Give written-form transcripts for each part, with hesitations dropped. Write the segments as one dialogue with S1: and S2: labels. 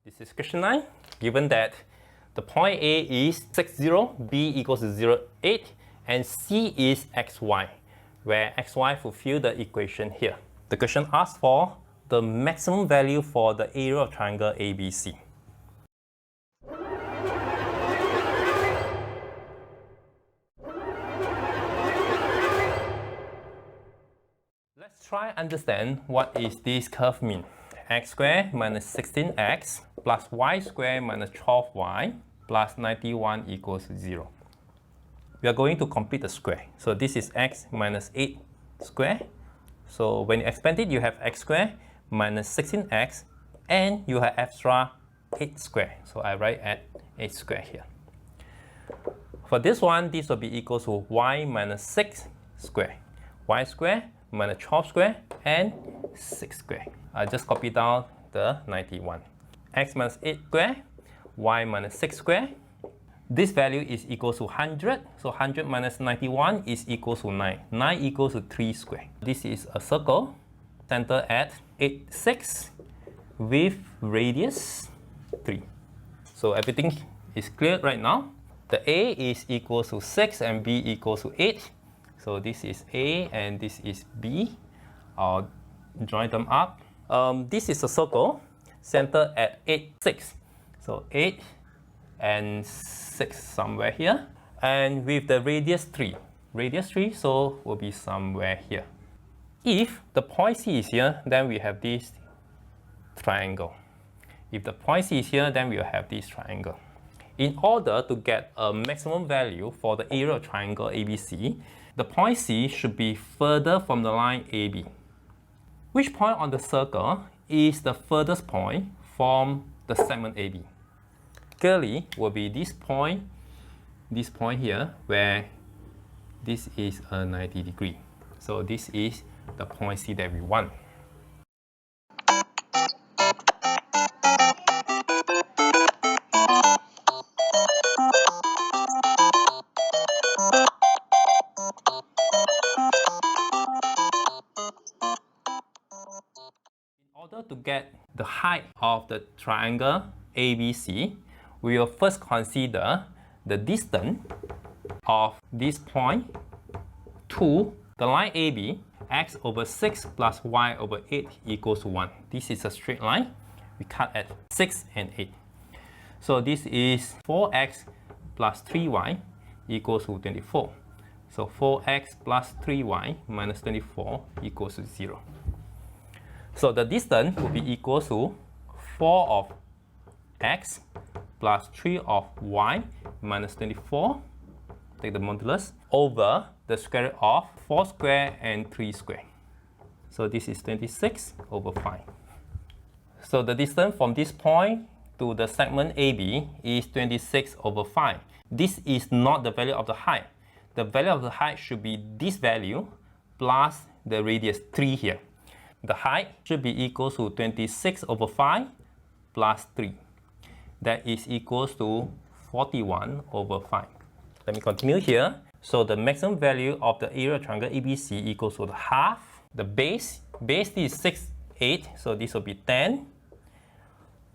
S1: This is question 9. Given that the point A is 6, 0, B equals to 0, 8, and C is xy, where xy fulfill the equation here. The question asks for the maximum value for the area of triangle ABC. Let's try understand what is this curve mean. X squared minus 16x plus y squared minus 12y plus 91 equals 0. We are going to complete the square. So this is x minus 8 squared. So when you expand it, you have x squared minus 16x and you have extra 8 squared. So I write at 8 squared here. For this one, this will be equal to y minus 6 squared. Y squared minus 12 squared and 6 squared. I just copy down the 91. X minus 8 squared, y minus 6 squared. This value is equal to 100. So 100 minus 91 is equal to 9. 9 equals to 3 squared. This is a circle, center at 8, 6 with radius 3. So everything is clear right now. The A is equal to 6 and B equals to 8. So this is A and this is B. I'll join them up. This is a circle centered at 8, 6. So 8 and 6 somewhere here. And with the radius 3. Radius 3, so will be somewhere here. If the point C is here, then we have this triangle. If the point C is here, then we will have this triangle. In order to get a maximum value for the area of triangle ABC, the point C should be further from the line AB. Which point on the circle is the furthest point from the segment AB? Clearly will be this point here, where this is a 90 degree. So this is the point C that we want. In order to get the height of the triangle ABC, we will first consider the distance of this point to the line AB. X over 6 plus y over 8 equals to 1. This is a straight line. We cut at 6 and 8. So this is 4x plus 3y equals to 24. So 4x plus 3y minus 24 equals to 0. So the distance will be equal to 4 of x plus 3 of y minus 24, take the modulus, over the square root of 4 square and 3 square. So this is 26 over 5. So the distance from this point to the segment AB is 26 over 5. This is not the value of the height. The value of the height should be this value plus the radius 3 here. The height should be equal to 26 over 5 plus 3. That is equals to 41 over 5. Let me continue here. So the maximum value of the area of triangle ABC equals to the half. The base is 6, 8. So this will be 10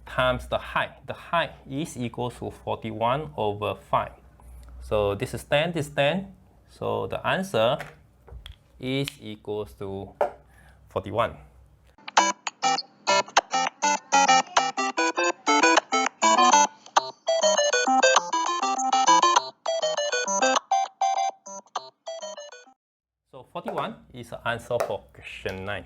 S1: times the height. The height is equal to 41 over 5. So this is 10, this is 10. So the answer is equals to 41. So 41 is the answer for question 9.